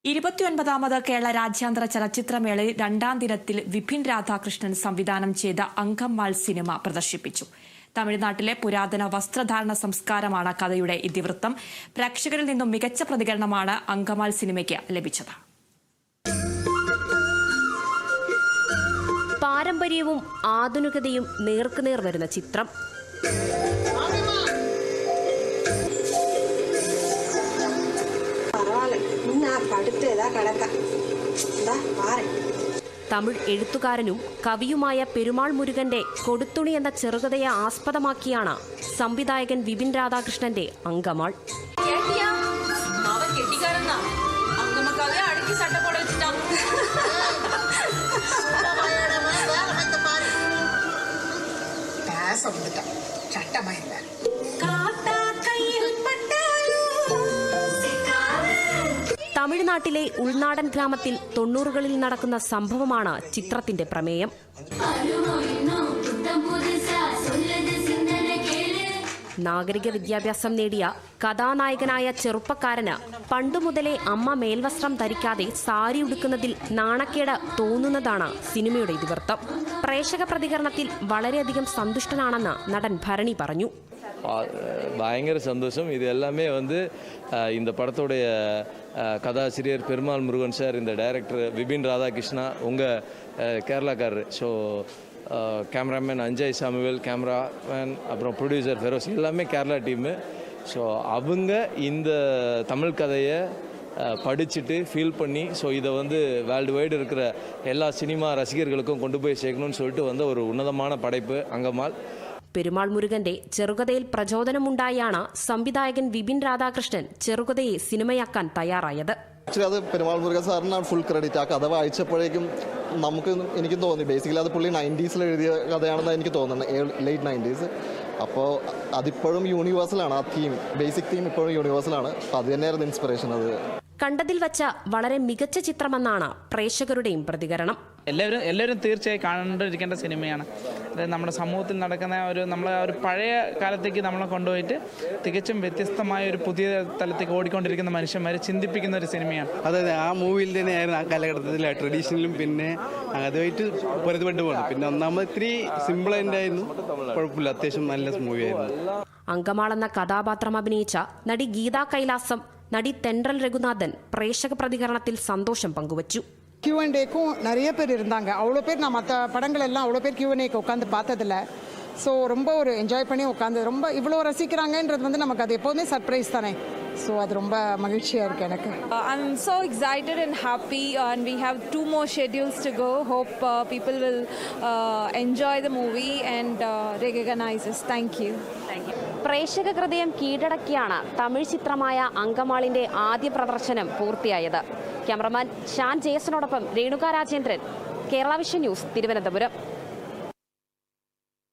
29ാമത് കേരള രാജ്യാന്തര ചലച്ചിത്രമേളയിൽ രണ്ടാം ദിനത്തിൽ വിപിൻ രാധാകൃഷ്ണൻ സംവിധാനം ചെയ്ത അങ്കമാൽ സിനിമ പ്രദർശിപ്പിച്ചു. തമിഴ്നാട്ടിലെ പുരാതന വസ്ത്രധാരണ സംസ്കാരമാണ് കഥയുടെ ഇതിവൃത്തം. പ്രേക്ഷകരിൽ നിന്നും മികച്ച പ്രതികരണമാണ് അങ്കമാൽ സിനിമയ്ക്ക് ലഭിച്ചത്. പാരമ്പര്യവും ആധുനികതയും നേർക്കുനേർ വരുന്ന ചിത്രം. തമിഴ് എഴുത്തുകാരനും കവിയുമായ പെരുമാൾ മുരുകന്റെ കൊടുത്തുണി എന്ന ചെറുകഥയെ ആസ്പദമാക്കിയാണ് സംവിധായകൻ വിപിൻ രാധാകൃഷ്ണന്റെ അങ്കമാൾ. തമിഴ്നാട്ടിലെ ഉൾനാടൻ ഗ്രാമത്തിൽ 90കളിൽ നടക്കുന്ന സംഭവമാണ് ചിത്രത്തിന്റെ പ്രമേയം. നാഗരിക വിദ്യാഭ്യാസം നേടിയ കഥാനായകനായ ചെറുപ്പക്കാരന് പണ്ടുമുതലേ അമ്മ മേൽവസ്ത്രം ധരിക്കാതെ സാരി ഉടുക്കുന്നതിൽ നാണക്കേട് തോന്നുന്നതാണ് സിനിമയുടെ ഇതിവൃത്തം. പ്രേക്ഷക പ്രതികരണത്തിൽ വളരെയധികം സന്തുഷ്ടനാണെന്ന് നടൻ ഭരണി പറഞ്ഞു. பயங்கர சந்தோஷம். இது எல்லாமே இந்த படத்தோடைய கதாசிரியர் பெருமாள் முருகன் சார், இந்த டைரக்டர் விபின் ராதாகிருஷ்ணா, உங்கள் கேரளாக்காரர், ஸோ கேமராமேன் அஞ்சய் சாமுவேல், கேமராமேன், அப்புறம் ப்ரொடியூசர் ஃபெரோஸ், எல்லாமே கேரளா டீமு. ஸோ அவங்க இந்த தமிழ் கதையை படிச்சுட்டு ஃபீல் பண்ணி ஸோ இதை வேர்ல்டு வைடு இருக்கிற எல்லா சினிமா ரசிகர்களுக்கும் கொண்டு போய் சேர்க்கணும்னு சொல்லிட்டு ஒரு உன்னதமான படைப்பு அங்கமால். പെരുമാൾ മുരുകന്റെ ചെറുകഥയിൽ പ്രചോദനമുണ്ടായാണ് സംവിധായകൻ വിപിൻ രാധാകൃഷ്ണൻ ചെറുകഥയെ സിനിമയാക്കാൻ തയ്യാറായത്. അത് പെരുമാൾ മുരുകൻ സാറിനാണ് ഫുൾ ക്രെഡിറ്റ്. ആ കഥ വായിച്ചപ്പോഴേക്കും എനിക്ക് തോന്നി ബേസിക്കലി അത് പുള്ളി 90s എഴുതിയ കഥയാണെന്ന് എനിക്ക് തോന്നുന്നത്, ലേറ്റ് 90s. അപ്പോൾ അതിപ്പോഴും യൂണിവേഴ്സലാണ്. ആ തീം, ബേസിക് തീം ഇപ്പോഴും യൂണിവേഴ്സലാണ്. അപ്പോൾ അത് തന്നെയായിരുന്നു ഇൻസ്പിറേഷൻ. അത് കണ്ടതിൽ വച്ച വളരെ മികച്ച ചിത്രമെന്നാണ് പ്രേക്ഷകരുടെയും പ്രതികരണം. എല്ലാവരും തീർച്ചയായും കണ്ടിരിക്കേണ്ട സിനിമയാണ്. അതായത് നമ്മുടെ സമൂഹത്തിൽ നടക്കുന്ന നമ്മളെ ഒരു പഴയ കാലത്തേക്ക് നമ്മളെ കൊണ്ടുപോയിട്ട് തികച്ചും വ്യത്യസ്തമായ ഒരു പുതിയ തലത്തേക്ക് ഓടിക്കൊണ്ടിരിക്കുന്ന മനുഷ്യന്മാരെ ചിന്തിപ്പിക്കുന്ന ഒരു സിനിമയാണ്. അതായത് ആ മൂവിയിൽ തന്നെയായിരുന്നു ആ കാലഘട്ടത്തിലെ ട്രഡീഷണലും പിന്നെ അതുമായിട്ട് പൊരുത്തപ്പെട്ടു പോകണം. പിന്നെ ഒന്നാമത് ഇത്തിരി സിമ്പിൾ ആയിരുന്നു, കുഴപ്പമില്ല, അത്യാവശ്യം നല്ല മൂവിയായിരുന്നു. അങ്കമാൾ എന്ന കഥാപാത്രം അഭിനയിച്ച നടി ഗീതാ കൈലാസം, നടി തെൻട്രൽ രഘുനാഥൻ പ്രേക്ഷക പ്രതികരണത്തിൽ സന്തോഷം പങ്കുവച്ചു. Q&Aக்கும் நிறைய பேர் இருந்தாங்க. அவ்வளோ பேர் நான் மற்ற படங்கள் எல்லாம் அவ்வளோ பேர் Q&Aக்கு உட்காந்து பார்த்ததில்ல. ஸோ ரொம்ப ஒரு என்ஜாய் பண்ணி உட்காந்து ரொம்ப இவ்வளோ ரசிக்கிறாங்கன்றது நமக்கு அது எப்போதுமே சர்ப்ரைஸ் தானே. ஸோ அது ரொம்ப மகிழ்ச்சியாக இருக்குது எனக்கு. I'm so excited and happy and we have 2 more schedules to go. Hope people will enjoy the movie and recognize us. Thank you. പ്രേക്ഷക ഹൃദയം കീഴടക്കിയാണ് തമിഴ് ചിത്രമായ അങ്കമാളിന്റെ ആദ്യ പ്രദർശനം പൂർത്തിയായത്. ക്യാമറമാൻ ഷാൻ ജേസനോടൊപ്പം രേണുക രാജേന്ദ്രൻ, കേരള വിഷൻ ന്യൂസ്, തിരുവനന്തപുരം.